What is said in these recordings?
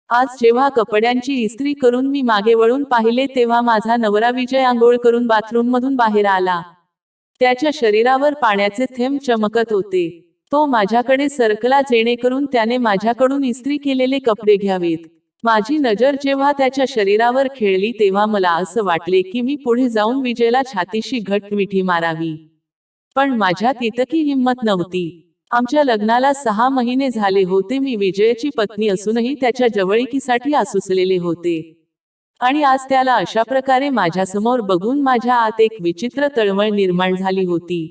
आज जेव्हा कपड्यांची इस्त्री करून मी मागे वळून पाहिले तेव्हा माझा नवरा विजय आंघोळ करून बाथरूममधून बाहेर आला. त्याच्या शरीरावर पाण्याचे थेंब चमकत होते. तो माझ्याकडे सरकला जेणेकरून त्याने माझ्याकडून इस्त्री केलेले कपडे घ्यावेत. माझी नजर जेव्हा त्याच्या शरीरावर खेळली तेव्हा मला असं वाटले की मी पुढे जाऊन विजयला छातीशी घट्ट मिठी मारावी. पण माझ्यात इतकी हिंमत नव्हती. आमच्या लग्नाला 6 महिने झाले होते. मी विजयची पत्नी असूनही त्याच्या जवळीकीसाठी आसुसलेले होते. आणि आज त्याला अशा प्रकारे माझ्यासमोर बघून माझ्या आत एक विचित्र तळमळ निर्माण झाली होती.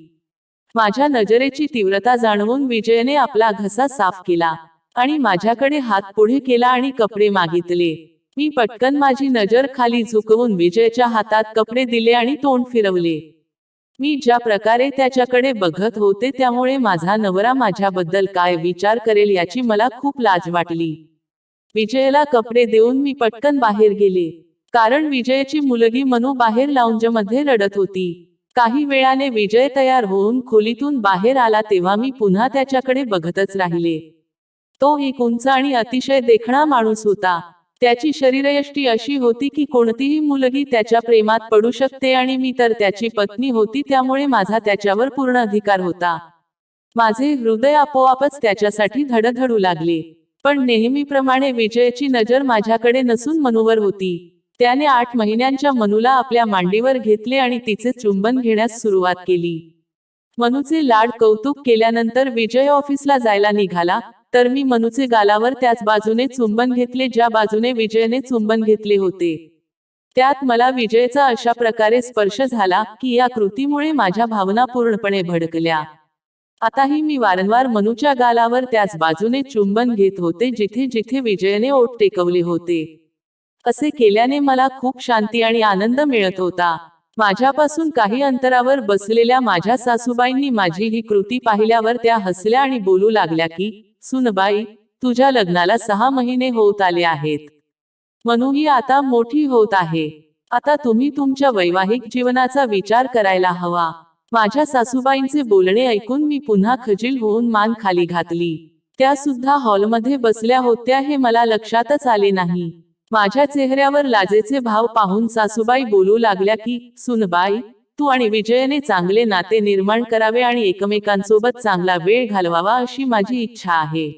माझ्या नजरेची तीव्रता जाणवून विजयने आपला घसा साफ केला आणि माझ्याकडे हात पुढे केला आणि कपडे मागितले. मी पटकन माझी नजर खाली झुकवून विजयच्या हातात कपडे दिले आणि तोंड फिरवले. मी ज्या प्रकारे त्याच्याकडे बघत होते त्यामुळे माझा नवरा माझ्याबद्दल काय विचार करेल याची मला खूप लाज वाटली. विजयला कपडे देऊन मी पटकन बाहेर गेले. कारण विजयची मुलगी मनू बाहेर लाऊंजमध्ये रडत होती. काही वेळाने विजय तयार होऊन खोलीतून बाहेर आला तेव्हा मी पुन्हा त्याच्याकडे बघतच राहिले. तो एक उंच आणि अतिशय देखणा माणूस होता. त्याची शरीरयष्टी अशी होती की कोणतीही मुलगी त्याच्या प्रेमात पडू शकते आणि मी तर त्याची पत्नी होती त्यामुळे माझा त्याच्यावर पूर्ण अधिकार होता. माझे हृदय आपोआपच त्याच्यासाठी धडधडू लागले. पण नेहमीप्रमाणे विजयची नजर माझ्याकडे नसून मनूवर होती. त्याने 8 महिन्यांच्या मनूला आपल्या मांडीवर घेतले आणि तिचे चुंबन घेण्यास सुरुवात केली. मनूचे लाड कौतुक केल्यानंतर विजय ऑफिसला जायला निघाला, तर मी मनूचे गालावर त्याच बाजूने चुंबन घेतले ज्या बाजूने विजयने चुंबन घेतले होते. त्यात मला विजयचा अशा प्रकारे स्पर्श झाला की या कृतीमुळे माझ्या भावना पूर्णपणे भडकल्या. आताही मी वारंवार मनूच्या गालावर त्याच बाजूने चुंबन घेत होते जिथे जिथे विजयने ओठ टेकवले होते. असे केल्याने मला खूप शांती आणि आनंद मिळत होता. माझ्यापासून काही अंतरावर बसलेल्या माझ्या सासूबाईंनी माझी ही कृती पाहिल्यावर त्या हसल्या आणि बोलू लागल्या की, सुनबाई, तुझ्या लग्नाला 6 महिने होत आले आहेत. मनू ही आता मोठी होत आहे. आता तुम्ही तुमच्या वैवाहिक जीवनाचा विचार करायला हवा. माझ्या सासूबाईंचे बोलणे ऐकून मी पुन्हा खजील होऊन मान खाली घातली. त्या सुद्धा हॉलमध्ये बसल्या होत्या हे मला लक्षातच आले नाही. माझ्या चेहऱ्यावर लाजेचे भाव पाहून सासूबाई बोलू लागल्या की, सुनबाई, तू आणि विजयने चांगले नाते निर्माण करावे आणि एकमेकांसोबत चांगला वेळ घालवावा अशी माझी इच्छा आहे.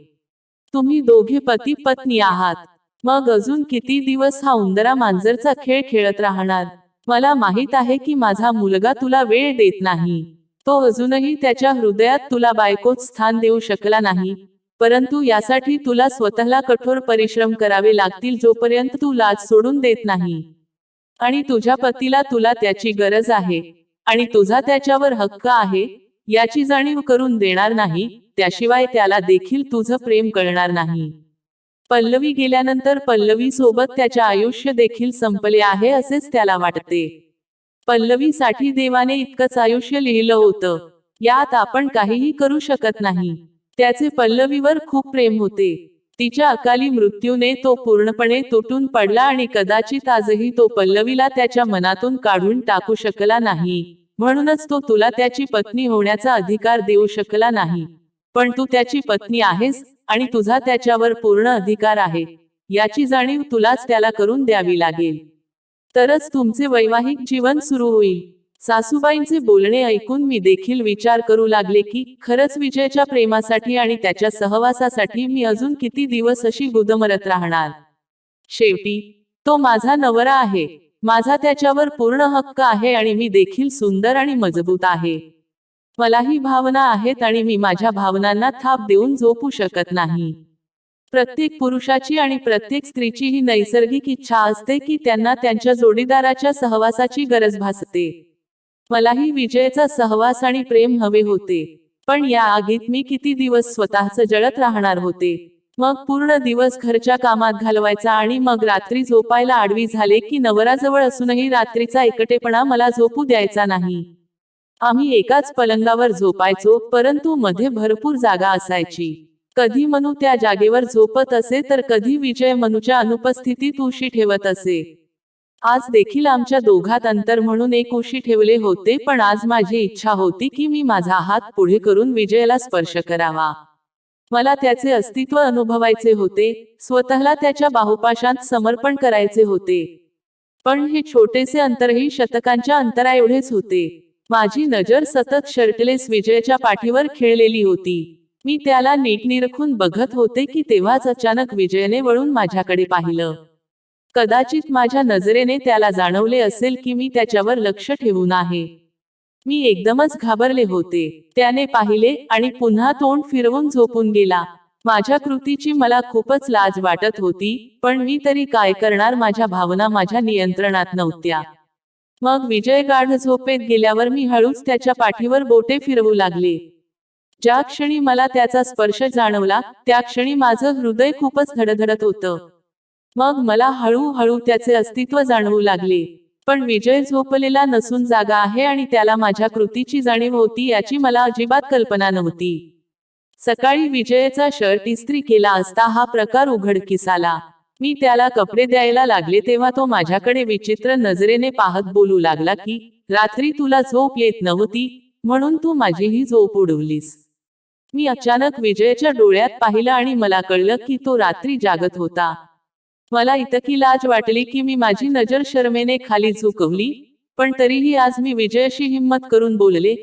तुम्ही दोघे पती पत्नी आहात. मग अजून किती दिवस हा उंदरा मांजरचा खेळ खेळत राहणार? मला माहित आहे की माझा मुलगा तुला वेळ देत नाही. तो अजूनही त्याच्या हृदयात तुला बायकोच स्थान देऊ शकला नाही. परंतु यासाठी तुला स्वतःला कठोर परिश्रम करावे लागतील जोपर्यंत तू लाज सोडून देत नाही. आणि तुझ्या पतीला तुला त्याची गरज आहे आणि तुझा त्याच्यावर हक्क आहे याची जाणीव करून देणार नाही, त्याशिवाय त्याला देखील तुझं प्रेम कळणार नाही. पल्लवी गेल्यानंतर पल्लवी सोबत त्याचे आयुष्य देखील संपले आहे असेच त्याला वाटते. पल्लवीसाठी देवाने इतकंच आयुष्य लिहिलं होतं. यात आपण काहीही करू शकत नाही. त्याचे पल्लवीवर खूप प्रेम होते. तिच्या अकाली मृत्यूने तो पूर्णपणे तुटून पडला आणि कदाचित आजही तो पल्लवीला त्याच्या मनातून काढून टाकू शकला नाही. म्हणूनच तो तुला त्याची पत्नी होण्याचा अधिकार देऊ शकला नाही. पण तू त्याची पत्नी आहेस आणि तुझा त्याच्यावर पूर्ण अधिकार आहे याची जाणीव तुलाच त्याला करून द्यावी लागेल. तरच तुमचे वैवाहिक जीवन सुरू होईल. सासूबाईंचे बोलणे ऐकून मी देखील विचार करू लागले की खरंच विजयच्या प्रेमासाठी आणि त्याच्या सहवासासाठी मी अजून किती दिवस अशी गुदमरत राहणार. शेवटी तो माझा नवरा आहे. माझा त्याच्यावर पूर्ण हक्क आहे आणि मी देखील सुंदर आणि मजबूत आहे. मलाही भावना आहेत आणि मी माझ्या भावनांना थाप देऊन झोपू शकत नाही. प्रत्येक पुरुषाची आणि प्रत्येक स्त्रीची ही नैसर्गिक इच्छा असते की त्यांना त्यांच्या जोडीदाराच्या सहवासाची गरज भासते. मलाही विजयचा सहवास आणि प्रेम हवे होते. पण या आगीत मी किती दिवस स्वतःच जळत राहणार होते. मग पूर्ण दिवस घरच्या कामात घालवायचा आणि मग रात्री झोपायला आडवी झाले की नवराजवळ असूनही रात्रीचा एकटेपणा मला झोपू द्यायचा नाही. आम्ही एकाच पलंगावर झोपायचो, परंतु मध्ये भरपूर जागा असायची. कधी मनू त्या जागेवर झोपत असे तर कधी विजय मनूच्या अनुपस्थितीत उशी ठेवत असे. आज देखील आमच्या दोघात अंतर म्हणून एक उशी ठेवले होते, पण आज माझी इच्छा होती की मी माझा हात पुढे करून विजयला स्पर्श करावा. मला त्याचे अस्तित्व अनुभवायचे होते, स्वतःला त्याच्या बाहुपाशांत समर्पण करायचे होते. पण हे छोटेसे अंतरही शतकांच्या अंतरा एवढेच होते. माझी नजर सतत शर्टलेस विजयच्या पाठीवर खिळलेली होती. मी त्याला नीट निरखून बघत होते की तेव्हाच अचानक विजयने वळून माझ्याकडे पाहिलं. कदाचित माझ्या नजरेने त्याला जाणवले असेल की मी त्याच्यावर लक्ष ठेवून आहे. मी एकदमच घाबरले होते. त्याने पाहिले आणि पुन्हा तोंड फिरवून झोपून गेला. माझ्या कृतीची मला खूपच लाज वाटत होती, पण मी तरी काय करणार, माझ्या भावना माझ्या नियंत्रणात नव्हत्या. मग विजय गाढ झोपेत गेल्यावर मी हळूच त्याच्या पाठीवर बोटे फिरवू लागले. ज्या क्षणी मला त्याचा स्पर्श जाणवला, त्या क्षणी माझं हृदय खूपच धडधडत होतं. मग मला हळूहळू त्याचे अस्तित्व जाणवू लागले. पण विजय झोपलेला नसून जागा आहे आणि त्याला माझ्या कृतीची जाणीव होती याची मला अजिबात कल्पना नव्हती. सकाळी विजयचा शर्ट इस्त्री केला असता हा प्रकार उघडकीस आला. मी त्याला कपडे द्यायला लागले तेव्हा तो माझ्याकडे विचित्र नजरेने पाहत बोलू लागला की, रात्री तुला झोप येत नव्हती, म्हणून तू माझीही झोप उडवलीस. मी अचानक विजयच्या डोळ्यात पाहिलं आणि मला कळलं की तो रात्री जागत होता. मला इतकी लाज वाटली की मी माझी नजर शरमेने खाली झुकवली, पण तरीही आज मी विजयशी हिम्मत करून बोलले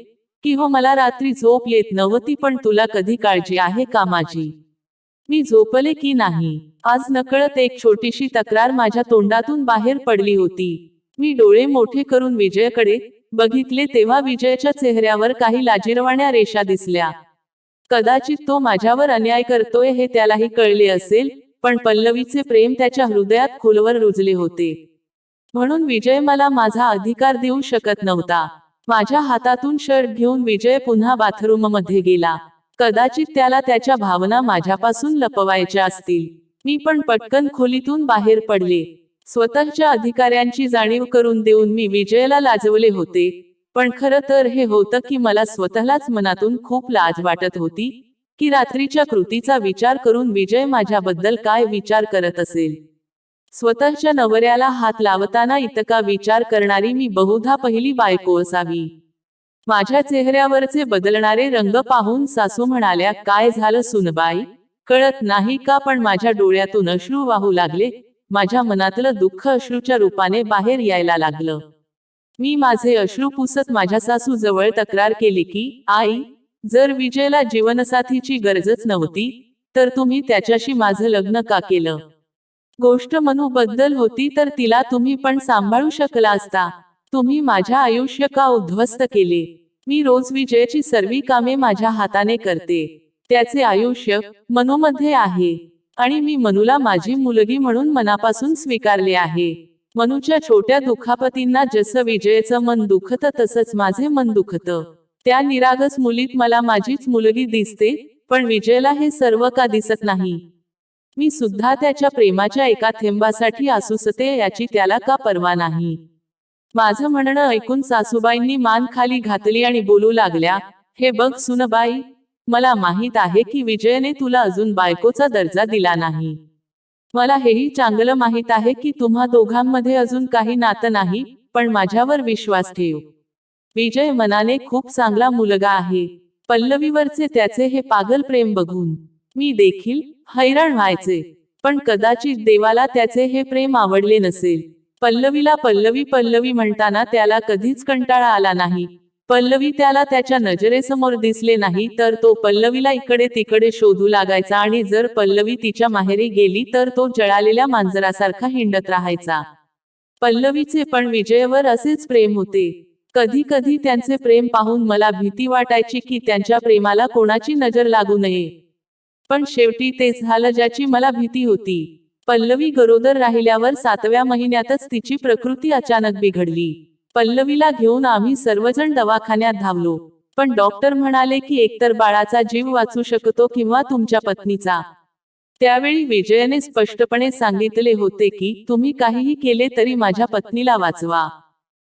की हो, मला रात्री झोप येत नव्हती, पण तुला कधी काळजी आहे का माझी? मी झोपले की नाही? आज नकळत एक छोटीशी तक्रार माझ्या तोंडातून बाहेर पडली होती. मी डोळे मोठे करून विजयकडे बघितले तेव्हा विजयच्या चेहऱ्यावर काही लाजिरवाण्या रेषा दिसल्या. कदाचित तो माझ्यावर अन्याय करतोय हे त्यालाही कळले असेल, पण पल्लवीचे प्रेम त्याच्या हृदयात खोलवर रुजले होते. म्हणून विजय मला माझा अधिकार देऊ शकत नव्हता. माझ्या हातातून शर्ट घेऊन विजय पुन्हा बाथरूममध्ये गेला. कदाचित त्याला त्याच्या भावना माझ्यापासून लपवायच्या असतील. मी पण पटकन खोलीतून बाहेर पडले. स्वतःच्या अधिकाऱ्यांची जाणीव करून देऊन मी विजयला लाजवले होते, पण खरं तर हे होतं की मला स्वतःलाच मनातून खूप लाज वाटत होती की रात्रीच्या कृतीचा विचार करून विजय माझ्याबद्दल काय विचार करत असेल. स्वतःच्या नवऱ्याला हात लावताना इतका विचार करणारी मी बहुधा पहिली बायको असावी. माझ्या चेहऱ्यावरचे बदलणारे रंग पाहून सासू म्हणाल्या, काय झालं सुनबाई, कळत नाही का? पण माझ्या डोळ्यातून अश्रू वाहू लागले. माझ्या मनातलं दुःख अश्रूच्या रूपाने बाहेर यायला लागलं. मी माझे अश्रू पुसत माझ्या सासू जवळ तक्रार केली की, आई, जर विजयला जीवनसाथीची गरजच नव्हती, तर तुम्ही त्याच्याशी माझं लग्न का केलं? गोष्ट मनू बद्दल होती तर तिला तुम्ही पण सांभाळू शकला असता. तुम्ही माझ्या आयुष्य का उद्ध्वस्त केले? मी रोज विजयची सर्व कामे माझ्या हाताने करते. त्याचे आयुष्य मनूमध्ये आहे आणि मी मनूला माझी मुलगी म्हणून मनापासून स्वीकारले आहे. मनूच्या छोट्या दुखापतींना जसं विजयचं मन दुखतं तसंच माझे मन दुखतं. त्या निरागस मुलीत मला माझीच मुलगी दिसते, पण विजयला हे सर्व का दिसत नाही? मी सुद्धा त्याच्या प्रेमाच्या एका थेंबासाठी आसुसते याची त्याला का पर्वा नाही? माझं म्हणणं ऐकून सासूबाईंनी मान खाली घातली आणि बोलू लागल्या, हे बघ सुनबाई, मला माहित आहे की विजयने तुला अजून बायकोचा दर्जा दिला नाही. मला हेही चांगलं माहित आहे की तुम्हा दोघांमध्ये अजून काही नातं नाही, पण माझ्यावर विश्वास ठेव. विजय मनाने खूप चांगला मुलगा आहे. पल्लवीवरचे त्याचे हे पागल प्रेम बघून मी देखील हैराण व्हायचे, पण कदाचित देवाला त्याचे हे प्रेम आवडले नसेल. पल्लवीला पल्लवी पल्लवी म्हणताना त्याला कधीच कंटाळा आला नाही. पल्लवी त्याला त्याच्या नजरेसमोर दिसले नाही तर तो पल्लवीला इकडे तिकडे शोधू लागायचा आणि जर पल्लवी तिच्या माहेरी गेली तर तो जळालेल्या मांजरासारखा हिंडत राहायचा. पल्लवीचे पण विजयवर असेच प्रेम होते. कधी कधी त्यांचे प्रेम पाहून मला भीती वाटायची की त्यांच्या प्रेमाला कोणाची नजर लागू नये. पण शेवटी तेच झालं ज्याची मला भीती होती. पल्लवी गरोदर राहिल्यावर 7व्या महिन्यातच तिची प्रकृती अचानक बिघडली. पल्लवीला घेऊन आम्ही सर्वजण दवाखान्यात धावलो, पण डॉक्टर म्हणाले की एकतर बाळाचा जीव वाचू शकतो किंवा तुमच्या पत्नीचा. त्यावेळी विजयने स्पष्टपणे सांगितले होते की तुम्ही काहीही केले तरी माझ्या पत्नीला वाचवा.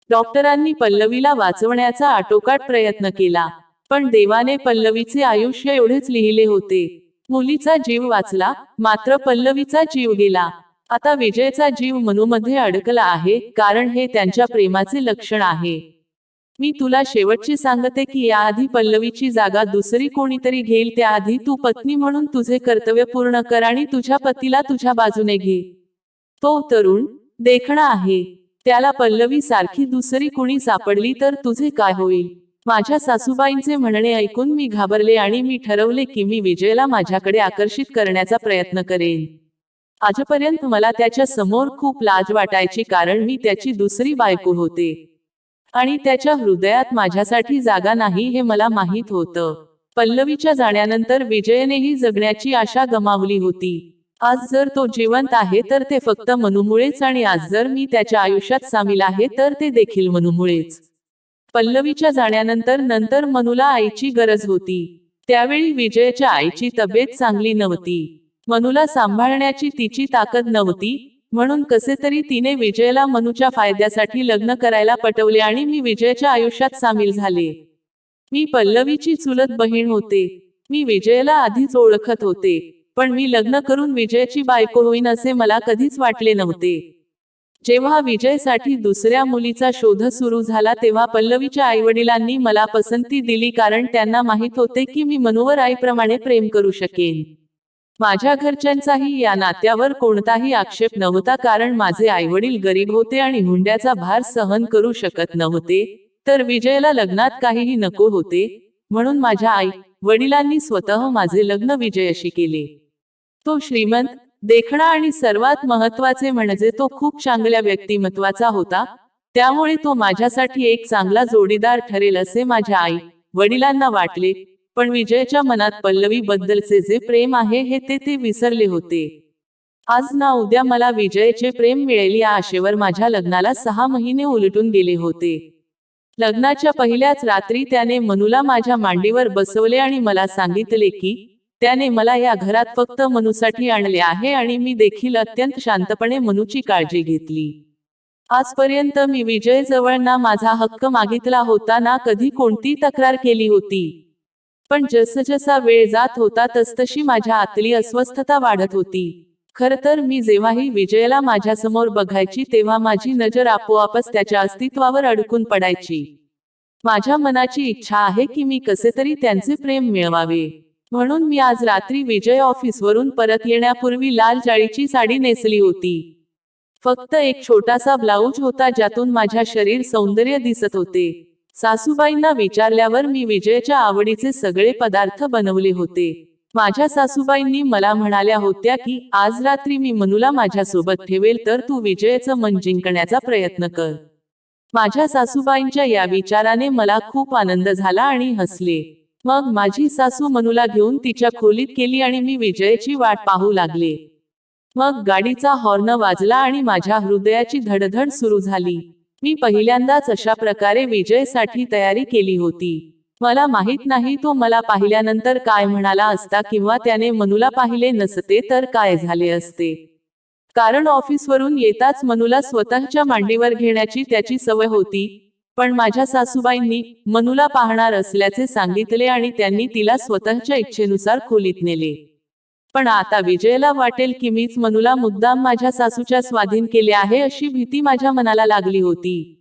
डॉक्टरांनी पल्लवीला वाचवण्याचा आटोकाट प्रयत्न केला, पण देवाने पल्लवीचे आयुष्य एवढेच लिहिले होते. मुलीचा जीव वाचला, मात्र पल्लवीचा जीव गेला. आता विजयचा जीव मनूमध्ये अडकला आहे, कारण हे त्यांच्या प्रेमाचे लक्षण आहे. मी तुला शेवटचे सांगते की याआधी पल्लवीची जागा दुसरी कोणीतरी घेईल, त्याआधी तू पत्नी म्हणून तुझे कर्तव्य पूर्ण कर आणि तुझ्या पतीला तुझ्या बाजूने घे. तो तरुण, देखणा आहे. त्याला पल्लवी सारखी दुसरी कुणी सापडली तर तुझे काय होईल? माझ्या सासूबाईंचे म्हणणे ऐकून मी घाबरले आणि मी ठरवले की मी विजयला माझ्याकडे आकर्षित करण्याचा प्रयत्न करेन. आजपर्यंत मला त्याच्या समोर खूप लाज वाटायची, कारण मी त्याची दुसरी बायको होते आणि त्याच्या हृदयात माझ्यासाठी जागा नाही हे मला माहीत होतं. पल्लवीच्या जाण्यानंतर विजयनेही जगण्याची आशा गमावली होती. आज जर तो जिवंत आहे तर ते फक्त मनूमुळेच, आणि आज जर मी त्याच्या आयुष्यात सामील आहे तर ते देखील मनूमुळेच. पल्लवीच्या जाण्यानंतर मनूला आईची गरज होती. त्यावेळी विजयच्या आईची तब्येत चांगली नव्हती. मनूला सांभाळण्याची तिची ताकद नव्हती, म्हणून कसे तरी तिने विजयला मनूच्या फायद्यासाठी लग्न करायला पटवले आणि मी विजयच्या आयुष्यात सामील झाले. मी पल्लवीची चुलत बहीण होते. मी विजयला आधीच ओळखत होते, पण मी लग्न करून विजयची बायको होईन असे मला कधीच वाटले नव्हते. जेव्हा विजयसाठी दुसऱ्या मुलीचा शोध सुरू झाला तेव्हा पल्लवीच्या आईवडिलांनी मला पसंती दिली, कारण त्यांना माहित होते की मी मनूवर आईप्रमाणे प्रेम करू शकेन. माझ्या घरच्यांचाही या नात्यावर कोणताही आक्षेप नव्हता, कारण माझे आईवडील गरीब होते आणि हुंड्याचा भार सहन करू शकत नव्हते, तर विजयला लग्नात काहीही नको होते, म्हणून माझ्या आई वडिलांनी स्वतः माझे लग्न विजयाशी केले. तो श्रीमंत, देखणा आणि सर्वात महत्त्वाचे म्हणजे तो खूप चांगल्या व्यक्तिमत्वाचा होता, त्यामुळे तो माझ्यासाठी एक चांगला जोडीदार ठरेल असे माझ्या आई वडिलांना वाटले. पण विजयच्या मनात पल्लवी बद्दलचे जे प्रेम आहे हे ते विसरले होते. आज ना उद्या मला विजयचे प्रेम मिळेल या आशेवर माझ्या लग्नाला 6 महिने उलटून गेले होते. लग्नाच्या पहिल्याच रात्री त्याने मनूला माझ्या मांडीवर बसवले आणि मला सांगितले की त्याने मला या घरात फक्त मनूसाठी आणले आहे आणि मी देखील अत्यंत शांतपणे मनूची काळजी घेतली. आजपर्यंत मी विजय जवळ ना माझा हक्क मागितला होता ना कधी कोणती तक्रार केली होती. पण जसजसा वेळ जात होता तसतशी माझ्या आतली अस्वस्थता वाढत होती. खरं तर मी जेव्हाही विजयला माझ्यासमोर बघायची तेव्हा माझी नजर आपोआपच त्याच्या अस्तित्वावर अडकून पडायची. माझ्या मनाची इच्छा आहे की मी कसे तरी त्यांचे प्रेम मिळवावे. म्हणून मी आज रात्री विजय ऑफिसवरून परत येण्यापूर्वी लाल जाळीची साडी नेसली होती. फक्त एक छोटासा ब्लाऊज होता ज्यातून माझ्या शरीर सौंदर्य दिसत होते. सासूबाईंना विचारल्यावर मी विजयच्या आवडीचे सगळे पदार्थ बनवले होते. माझ्या सासूबाईंनी मला म्हणाल्या होत्या की आज रात्री मी मनूला माझ्यासोबत ठेवेल, तर तू विजयचं मन जिंकण्याचा प्रयत्न कर. माझ्या सासूबाईंच्या या विचाराने मला खूप आनंद झाला आणि हसले. मग माझी सासू मनूला घेऊन तिच्या खोलीत गेली आणि मी विजयची वाट पाहू लागले. मग गाडीचा हॉर्न वाजला आणि माझ्या हृदयाची धडधड सुरू झाली. मी पहिल्यांदाच अशा प्रकारे विजयसाठी तयारी केली होती. मला माहित नाही तो मला पाहिल्यानंतर काय म्हणाला असता, किंवा त्याने मनूला पाहिले नसते तर काय झाले असते. कारण ऑफिसवरून येताच मनूला स्वतःच्या मांडीवर घेण्याची त्याची सवय होती. पण माझ्या सासूबाईंनी मनूला पाहणार असल्याचे सांगितले आणि त्यांनी तिला स्वतःच्या इच्छेनुसार खोलीत नेले. पण आता विजयला वाटेल की मीच मनूला मुद्दाम माझ्या सासूच्या स्वाधीन केले आहे अशी भीती माझ्या मनाला लागली होती.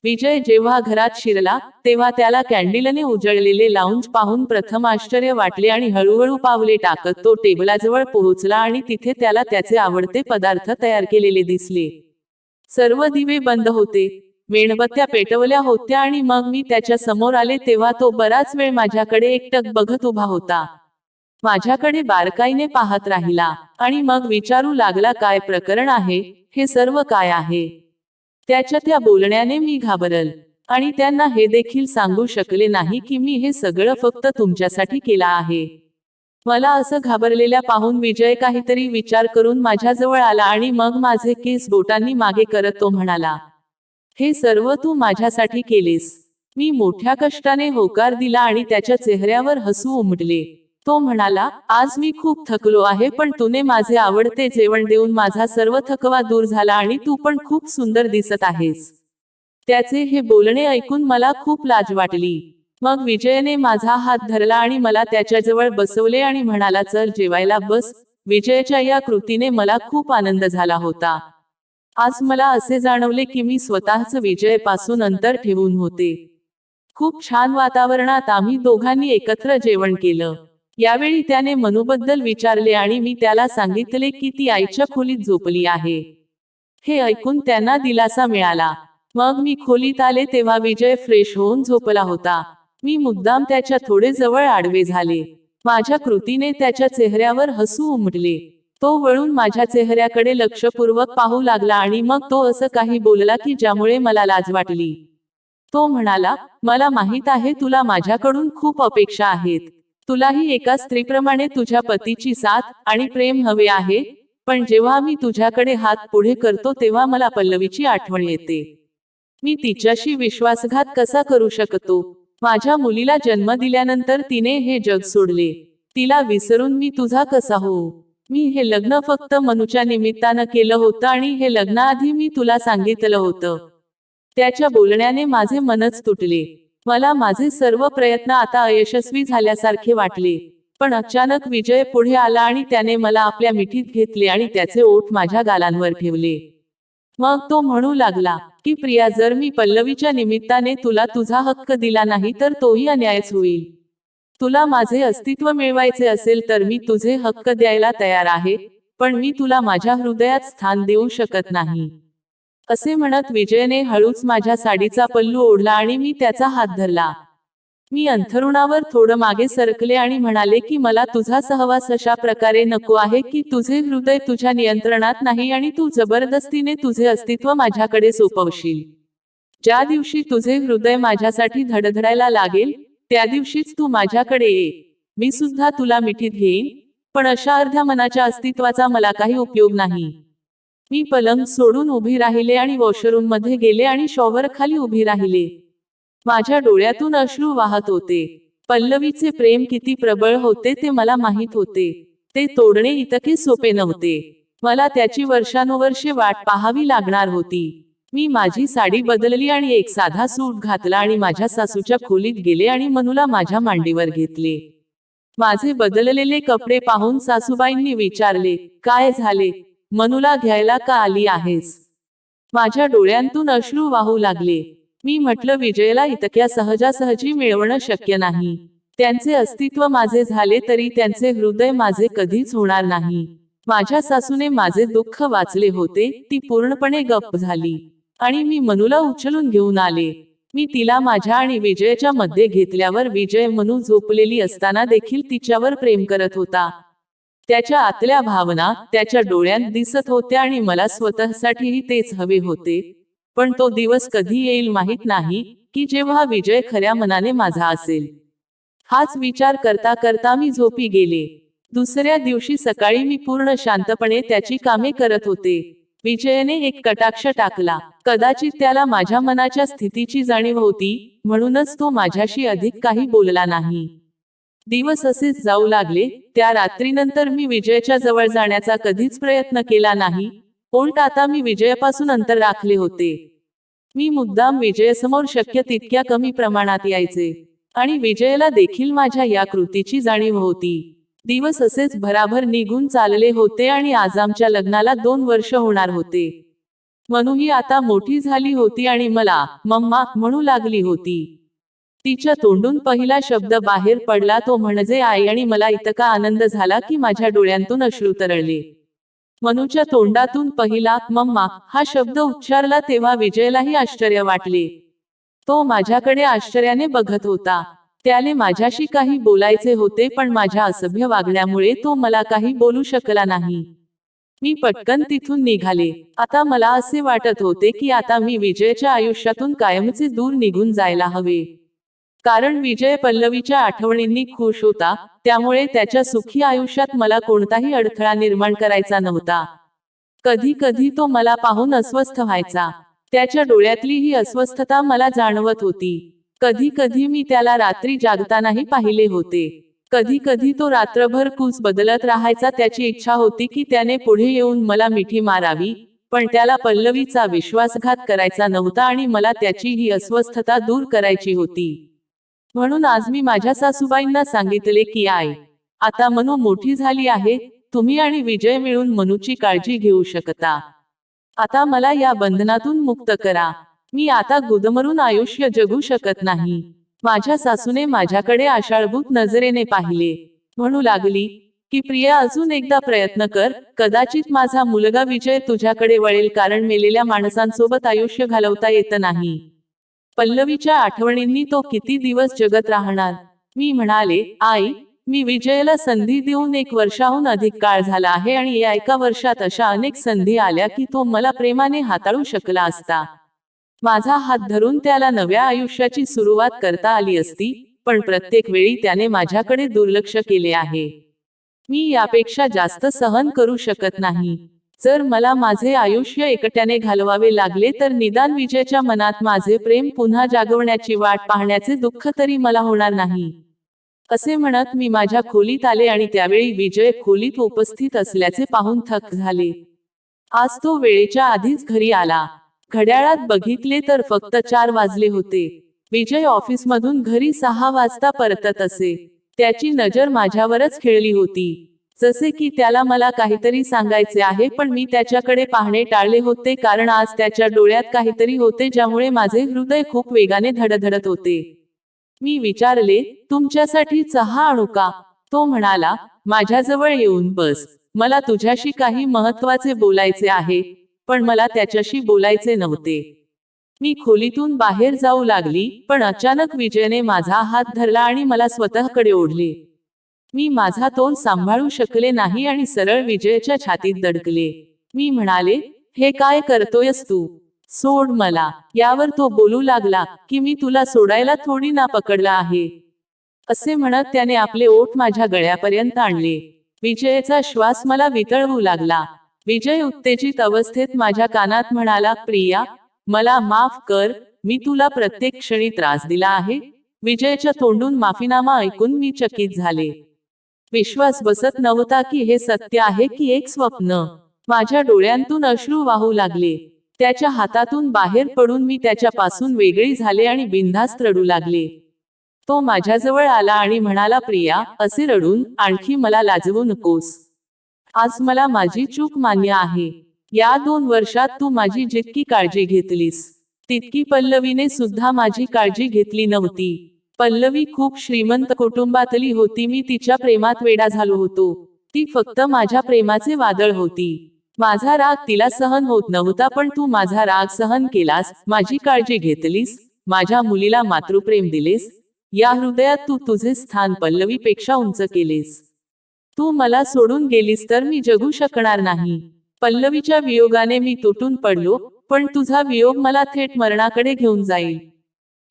विजय जेव्हा घरात शिरला तेव्हा त्याला कॅन्डलने उजळलेले लाऊंज पाहून प्रथम आश्चर्य वाटले आणि हळूहळू पावले टाकत तो टेबलाजवळ पोहोचला आणि तिथे त्याला त्याचे आवडते पदार्थ तयार केलेले दिसले. सर्व दिवे बंद होते, मेणबत्त्या पेटवल्या होत्या आणि मग मी त्याच्या समोर आले तेव्हा तो बराच वेळ माझ्याकडे एकटक बघत उभा होता. माझ्याकडे बारकाईने पाहत राहिला आणि मग विचारू लागला, काय प्रकरण आहे, हे सर्व काय आहे. त्याच्या त्या बोलण्याने मी घाबरल आणि त्यांना हे देखील सांगू शकले नाही की मी हे सगळं फक्त तुमच्यासाठी केला आहे. मला असं घाबरलेल्या पाहून विजय काहीतरी विचार करून माझ्याजवळ आला आणि मग माझे केस बोटांनी मागे करत तो म्हणाला, हे सर्व तू माझ्यासाठी केलेस. मी मोठ्या कष्टाने होकार दिला आणि त्याच्या चेहऱ्यावर हसू उमटले. तो म्हणाला, आज मी खूप थकलो आहे, पण तूने माझे आवडते जेवण देऊन माझा सर्व थकवा दूर झाला आणि तू पण खूप सुंदर दिसत आहेस. त्याचे हे बोलणे ऐकून मला खूप लाज वाटली. मग विजयने माझा हात धरला आणि मला त्याच्याजवळ बसवले आणि म्हणाला, चल जेवायला बस. विजयच्या या कृतीने मला खूप आनंद झाला होता. आज मला असे जाणवले की मी स्वतःच विजयपासून अंतर ठेवून होते. खूप छान वातावरणात आम्ही दोघांनी एकत्र जेवण केलं. यावेळी त्याने मनूबद्दल विचारले आणि मी त्याला सांगितले की ती आईच्या खोलीत झोपली आहे. हे ऐकून त्यांना दिलासा मिळाला. मग मी खोलीत आले तेव्हा विजय फ्रेश होऊन झोपला होता. मी मुद्दाम त्याच्या थोडे जवळ आडवे झाले. माझ्या कृतीने त्याच्या चेहऱ्यावर हसू उमटले. तो वळून माझ्या चेहऱ्याकडे लक्षपूर्वक पाहू लागला आणि मग तो असं काही बोलला की ज्यामुळे मला लाज वाटली. तो म्हणाला, मला माहित आहे तुला माझ्याकडून खूप अपेक्षा आहेत. तुलाही एका स्त्रीप्रमाणे तुझ्या पतीची साथ आणि प्रेम हवे आहे, पण जेव्हा मी तुझ्याकडे हात पुढे करतो तेव्हा मला पल्लवीची आठवण येते. मी तिच्याशी विश्वासघात कसा करू शकतो? माझ्या मुलीला जन्म दिल्यानंतर तिने हे जग सोडले. तिला विसरून मी तुझा कसा होऊ? मी हे लग्न फक्त मनूच्या निमित्तानं केलं होतं आणि हे लग्नाआधी मी तुला सांगितलं होतं. त्याच्या बोलण्याने माझे मनच तुटले. मला माझे सर्व प्रयत्न आता अयशस्वी झाल्यासारखे वाटले. पण अचानक विजय पुढे आला आणि त्याने मला आपल्या मिठीत घेतले आणि त्याचे ओठ माझ्या गालांवर ठेवले. मग तो म्हणू लागला की प्रिया, जर मी पल्लवीच्या निमित्ताने तुला तुझा हक्क दिला नाही तर तोही अन्यायच होईल. तुला माझे अस्तित्व मिळवायचे असेल तर मी तुझे हक्क द्यायला तयार आहे, पण मी तुला माझ्या हृदयात स्थान देऊ शकत नाही. असे म्हणत विजयने हळूच माझ्या साडीचा पल्लू ओढला आणि मी त्याचा हात धरला. मी अंथरुणावर थोडं मागे सरकले आणि म्हणाले की मला तुझा सहवास अशा प्रकारे नको आहे की तुझे हृदय तुझ्या नियंत्रणात नाही आणि तू जबरदस्तीने तुझे अस्तित्व माझ्याकडे सोपवशील. ज्या दिवशी तुझे हृदय माझ्यासाठी धडधडायला लागेल त्या दिवशीच तू माझ्याकडे ये. मी सुद्धा तुला मिठीत घेईन, पण अशा अर्ध्या मनाच्या अस्तित्वाचा मला काही उपयोग नाही. मी पलंग सोडून उभी राहिले आणि वॉशरूम मध्ये गेले आणि शॉवर खाली उभी राहिले. माझ्या डोळ्यातून अश्रू वाहत होते. पल्लवीचे प्रेम किती प्रबळ होते ते मला माहित होते. ते तोडणे इतके सोपे नव्हते. मला त्याची वर्षानुवर्षे वाट पाहावी लागणार होती. मी माझी साडी बदलली आणि एक साधा सूट घातला आणि माझ्या सासूच्या खोलीत गेले आणि मनूला माझ्या मांडीवर घेतले. माझे बदललेले कपडे पाहून सासूबाईंनी विचारले, काय झाले? मनूला घ्यायला का आली आहेस? माझ्या डोळ्यांतून अश्रू वाहू लागले. मी म्हटलं, विजयला इतक्या सहजासहजी मिळवणं शक्य नाही. त्यांचे अस्तित्व माझे झाले तरी त्यांचे हृदय माझे कधीच होणार नाही. माझ्या सासूने माझे दुःख वाचले होते. ती पूर्णपणे गप्प झाली आणि मी मनूला उचलून घेऊन आले. मी तिला माझ्या आणि विजयच्या मध्ये घेतल्यावर विजय मनू झोपलेली असताना देखील तिच्यावर प्रेम करत होता. त्याच्या आतल्या भावना त्याच्या डोळ्यांत दिसत होत्या आणि मला स्वतःसाठीही तेच हवे होते. पण तो दिवस कधी येईल माहित नाही की जेव्हा विजय खऱ्या मनाने माझा असेल. हाच विचार करता करता मी झोपी गेले. दुसऱ्या दिवशी सकाळी मी पूर्ण शांतपणे त्याची कामे करत होते. विजयने एक कटाक्ष टाकला. कदाचित त्याला माझ्या मनाच्या स्थितीची जाणीव होती, म्हणूनच तो माझ्याशी अधिक काही बोलला नाही. दिवस असेच जाऊ लागले. त्या रात्रीनंतर मी विजयच्या जवळ जाण्याचा कधीच प्रयत्न केला नाही. उलट आता मी विजयापासून अंतर राखले होते. मी मुद्दाम विजयासमोर शक्य तितक्या कमी प्रमाणात यायचे आणि विजयाला देखील माझ्या या कृतीची जाणीव होती. दिवस असेच भराभर निघून चालले होते आणि आज आमच्या लग्नाला 2 वर्ष होणार होते. मनूही आता मोठी झाली होती आणि मला मम्मा म्हणू लागली होती. तिच्या तोंडून पहिला शब्द बाहेर पडला तो म्हणजे आई आणि मला इतका आनंद झाला की माझ्या डोळ्यांतून अश्रू तरळले. मनूच्या तोंडातून पहिला मम्मा हा शब्द उच्चारला तेव्हा विजयलाही आश्चर्य वाटले. तो माझ्याकडे आश्चर्याने बघत होता. त्याने माझ्याशी काही बोलायचे होते पण माझ्या असभ्य वागण्यामुळे तो मला काही बोलू शकला नाही. मी पटकन तिथून निघाले. आता मला असे वाटत होते की आता मी विजयच्या आयुष्यातून कायमचे दूर निघून जायला हवे. कारण विजय पल्लवीच्या आठवणींनी खुश होता, त्यामुळे त्याच्या सुखी आयुष्यात मला कोणताही अडथळा निर्माण करायचा नव्हता. कधी कधी तो मला पाहून अस्वस्थ व्हायचा. त्याच्या डोळ्यातली ही अस्वस्थता मला जाणवत होती. कधी कधी मी त्याला रात्री जागतानाही पाहिले होते. कधी कधी तो रात्रभर कूस बदलत राहायचा. त्याची इच्छा होती की त्याने पुढे येऊन मला मिठी मारावी, पण त्याला पल्लवीचा विश्वासघात करायचा नव्हता आणि मला त्याची ही अस्वस्थता दूर करायची होती. म्हणून आज मी माझ्या सासूबाईंना सांगितले की आई, आता मनू मोठी झाली आहे. तुम्ही आणि विजय मिळून मनूची काळजी घेऊ शकता. आता मला या बंधनातून मुक्त करा. मी आता गुदमरून आयुष्य जगू शकत नाही. माझ्या सासूने माझ्याकडे आशाळभूत नजरेने पाहिले. म्हणू लागली की प्रिया, अजून एकदा प्रयत्न कर, कदाचित माझा मुलगा विजय तुझ्याकडे वळेल, कारण मेलेल्या माणसांसोबत आयुष्य घालवता येत नाही. पल्लवीच्या आठवणींनी तो किती दिवस जगत राहणार. मी म्हणाले, आई, मी विजयला संधी देऊन 1 वर्षाहून अधिक काळ झाला आहे आणि या 1 वर्षात अशा अनेक संधी आल्या की तो मला प्रेमाने हाताळू शकला असता. माझा हात धरून त्याला नव्या आयुष्याची सुरुवात करता आली असती, पण प्रत्येक वेळी त्याने माझ्याकडे दुर्लक्ष केले आहे. मी यापेक्षा जास्त सहन करू शकत नाही. जर मला माझे आयुष्य एकट्याने घालवावे लागले तर निदान विजयच्या मनात माझे प्रेम पुन्हा जागवण्याची वाट पाहण्याचे दुःख तरी मला होणार नाही. असे म्हणत मी माझ्या खोलीत आले आणि त्यावेळी विजय खोलीत उपस्थित असल्याचे पाहून थक्क झाले. आज तो वेळेच्या आधीच घरी आला. घड्याळात बघितले तर फक्त 4 वाजले होते. विजय ऑफिसमधून घरी 6 वाजता परतत असे. त्याची नजर माझ्यावरच खेळली होती, जसे की त्याला मला काहीतरी सांगायचे आहे, पण मी त्याच्याकडे पाहणे टाळले होते कारण आज त्याच्या डोळ्यात काहीतरी होते ज्यामुळे माझे हृदय खूप वेगाने धडधडत होते. मी विचारले, तुमच्यासाठी चहा आणू का? तो म्हणाला, माझ्याजवळ येऊन बस, मला तुझ्याशी काही महत्त्वाचे बोलायचे आहे. पण मला त्याच्याशी बोलायचे नव्हते. मी खोलीतून बाहेर जाऊ लागली, पण अचानक विजयने माझा हात धरला आणि मला स्वतःकडे ओढले. मी माझा तोल सांभाळू शकले नाही आणि सरळ विजयच्या छातीत दडकले. मी म्हणाले, हे काय करतोयस तू? सोड मला. यावर तो बोलू लागला की मी तुला सोडायला थोडी ना पकडला आहे. असे म्हणत त्याने आपले ओठ माझ्या गळ्यापर्यंत आणले. विजयचा श्वास मला वितळवू लागला. विजय उत्तेजित अवस्थेत माझ्या कानात म्हणाला, प्रिया, मला माफ कर, मी तुला प्रत्येक क्षणी त्रास दिला आहे. विजयच्या तोंडून माफीनामा ऐकून मी चकित झाले. विश्वास बसत नव्हता की हे सत्य आहे की एक स्वप्न. माझ्या डोळ्यांतून अश्रू वाहू लागले. त्याच्या हातातून बाहेर पडून मी त्याच्यापासून वेगळी झाले आणि बिनधास्त रडू लागले. तो माझ्याजवळ आला आणि म्हणाला, प्रिया, असे रडून आणखी मला लाजवू नकोस. आज मला माझी चूक मान्य आहे. या 2 वर्षात तू माझी जितकी काळजी घेतलीस, तितकी पल्लवीने सुद्धा माझी काळजी घेतली नव्हती. पल्लवी खूप श्रीमंत कुटुंबातली होती. मी तिच्या प्रेमात वेडा झालो होतो. ती फक्त माझ्या प्रेमाचे वादळ होती. माझा राग तिला सहन होत नव्हता, पण तू माझा राग सहन केलास, माझी काळजी घेतलीस, माझ्या मुलीला मातृप्रेम दिलेस. या हृदयात तू तुझे स्थान पल्लवीपेक्षा उंच केलेस. तू मला सोडून गेलीस तर मी जगू शकणार नाही. पल्लवीच्या वियोगाने मी तुटून पडलो, पण तुझा वियोग मला थेट मरणाकडे घेऊन जाईल.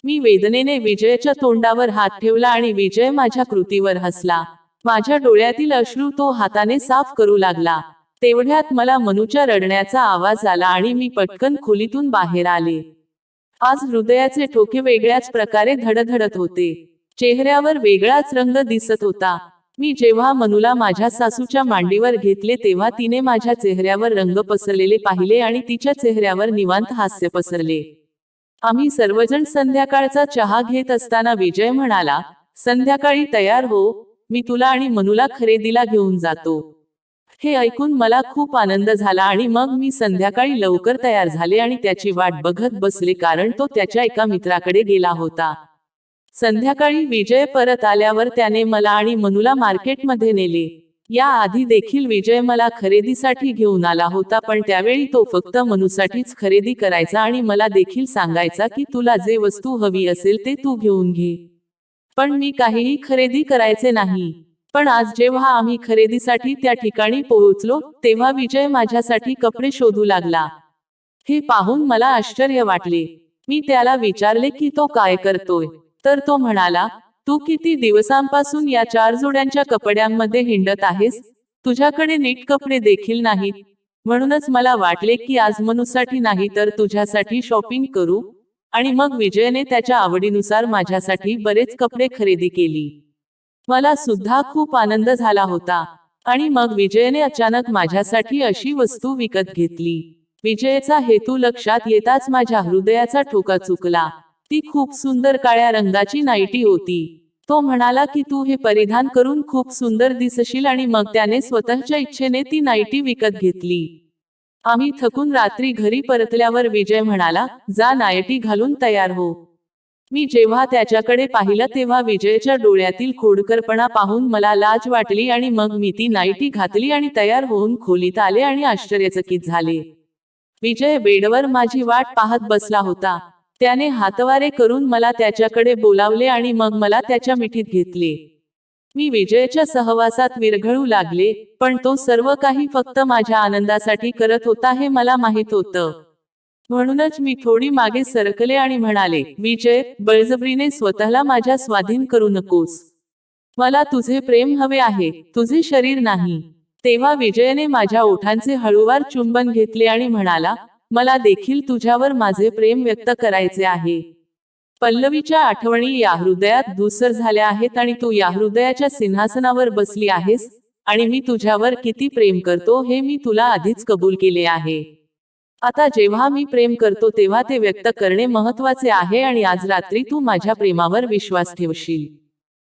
मी वेदनेने विजयच्या तोंडावर हात ठेवला आणि विजय माझ्या कृतीवर हसला. माझ्या डोळ्यातील अश्रू तो हाताने साफ करू लागला. तेवढ्यात मला मनूच्या रडण्याचा आवाज आला आणि मी पटकन खोलीतून बाहेर आले. आज हृदयाचे ठोके वेगळ्याच प्रकारे धडधडत होते. चेहऱ्यावर वेगळाच रंग दिसत होता. मी जेव्हा मनूला माझ्या सासूच्या मांडीवर घेतले तेव्हा तिने माझ्या चेहऱ्यावर रंग पसरलेले पाहिले आणि तिच्या चेहऱ्यावर निवांत हास्य पसरले. आम्ही सर्वजण संध्याकाळचा चहा घेत असताना विजय म्हणाला, संध्याकाळी तयार हो, मी तुला आणि मनूला खरेदीला घेऊन जातो. हे ऐकून मला खूप आनंद झाला आणि मग मी संध्याकाळी लवकर तयार झाले आणि त्याची वाट बघत बसले, कारण तो त्याच्या एका मित्राकडे गेला होता. संध्याकाळी विजय परत आल्यावर त्याने मला आणि मनूला मार्केटमध्ये नेले. या आधी देखील विजय मला खरेदीसाठी घेऊन आला होता, पण त्यावेळी तो फक्त मनूसाठीच खरेदी करायचा आणि मला देखील सांगायचा की तुला जे वस्तू हवी असेल ते तू घेऊन घे. पण मी काहीही खरेदी करायचे नाही. पण आज जेव्हा आम्ही खरेदीसाठी त्या ठिकाणी पोहोचलो तेव्हा विजय माझ्यासाठी कपडे शोधू लागला. हे पाहून मला आश्चर्य वाटले. मी त्याला विचारले की तो काय करतोय, तर तो म्हणाला, तू किती दिवसांपासून या 4 जोड्यांच्या कपड्यांमध्ये हिंडत आहेस, तुझ्याकडे नीट कपडे देखील नाहीत. म्हणूनच मला वाटले की आज मनूसाठी नाही तर तुझ्यासाठी शॉपिंग करू. आणि मग विजयने त्याच्या आवडीनुसार माझ्यासाठी बरेच कपडे खरेदी केली. मला सुद्धा खूप आनंद झाला होता. आणि मग विजयने अचानक माझ्यासाठी अशी वस्तू विकत घेतली. विजयचा हेतू लक्षात येताच माझ्या हृदयाचा ठोका चुकला. ती खूप सुंदर काळ्या रंगाची नाईटी होती. तो म्हणाला की तू हे परिधान करून खूप सुंदर दिसशील आणि मग त्याने स्वतःच्या इच्छेने ती नाईटी विकत घेतली. आम्ही थकून रात्री घरी परतल्यावर विजय म्हणाला, जा नाईटी घालून तयार हो. मी जेव्हा त्याच्याकडे पाहिलं तेव्हा विजयच्या डोळ्यातील खोडकरपणा पाहून मला लाज वाटली आणि मग मी ती नाईटी घातली आणि तयार होऊन खोलीत आले आणि आश्चर्यचकित झाले. विजय बेडवर माझी वाट पाहत बसला होता. त्याने हातवारे करून मला त्याच्याकडे बोलावले आणि मग मला त्याच्या मिठीत घेतले. मी विजयच्या सहवासात विरघळू लागले, पण तो सर्व काही फक्त माझ्या आनंदासाठी करत होता हे मला माहीत होतं. म्हणूनच मी थोडी मागे सरकले आणि म्हणाले, विजय, बळजबरीने स्वतःला माझ्या स्वाधीन करू नकोस. मला तुझे प्रेम हवे आहे, तुझे शरीर नाही. तेव्हा विजयने माझ्या ओठांचे हळूवार चुंबन घेतले आणि म्हणाला, मला देखील तुझ्यावर माझे प्रेम व्यक्त करायचे आहे. पल्लवीच्या आठवणी या हृदयात धूसर झाल्या आहेत आणि तू या हृदयाच्या सिंहासनावर बसली आहेस, आणि मी तुझ्यावर किती प्रेम करतो हे मी तुला आधीच कबूल केले आहे. आता जेव्हा मी प्रेम करतो तेव्हा ते व्यक्त करणे महत्त्वाचे आहे आणि आज रात्री तू माझ्या प्रेमावर विश्वास ठेवशील.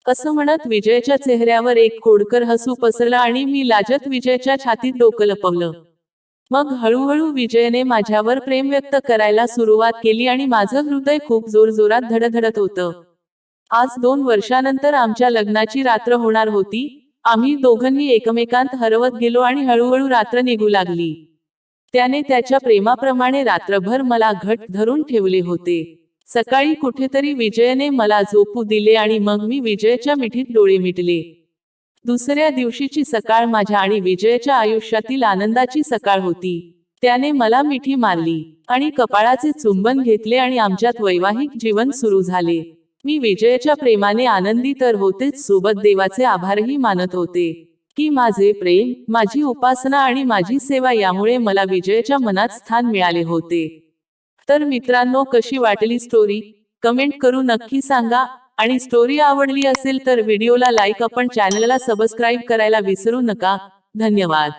असं म्हणत विजयच्या चेहऱ्यावर एक खोडकर हसू पसरलं आणि मी लाजत विजयच्या छातीत डोकं लपवलं. मग हळूहळू विजयने माझ्यावर प्रेम व्यक्त करायला सुरुवात केली आणि माझं हृदय खूप जोरजोरात धडधडत होतं. आज 2 वर्षानंतर आमच्या लग्नाची रात्र होणार होती. आम्ही दोघंही एकमेकांत हरवत गेलो आणि हळूहळू रात्र निघू लागली. त्याने त्याच्या प्रेमाप्रमाणे रात्रभर मला घट्ट धरून ठेवले होते. सकाळी कुठेतरी विजयने मला झोपू दिले आणि मग मी विजयच्या मिठीत डोळे मिटले. दुसऱ्या दिवशीची सकाळ माझ्या आणि विजयच्या आयुष्यातील आनंदाची सकाळ होती. त्याने मला मिठी मारली आणि कपाळाचे चुंबन घेतले आणि आमच्यात वैवाहिक जीवन सुरू झाले. मी विजयच्या प्रेमाने आनंदी तर होतेच, सोबत देवाचे आभारही मानत होते की माझे प्रेम, माझी उपासना आणि माझी सेवा यामुळे मला विजयच्या मनात स्थान मिळाले होते. तर मित्रांनो, कशी वाटली स्टोरी? कमेंट करून नक्की सांगा. आणि स्टोरी आवडली असेल तर व्हिडिओला लाईक, आपण चॅनलला सबस्क्राईब करायला विसरू नका. धन्यवाद.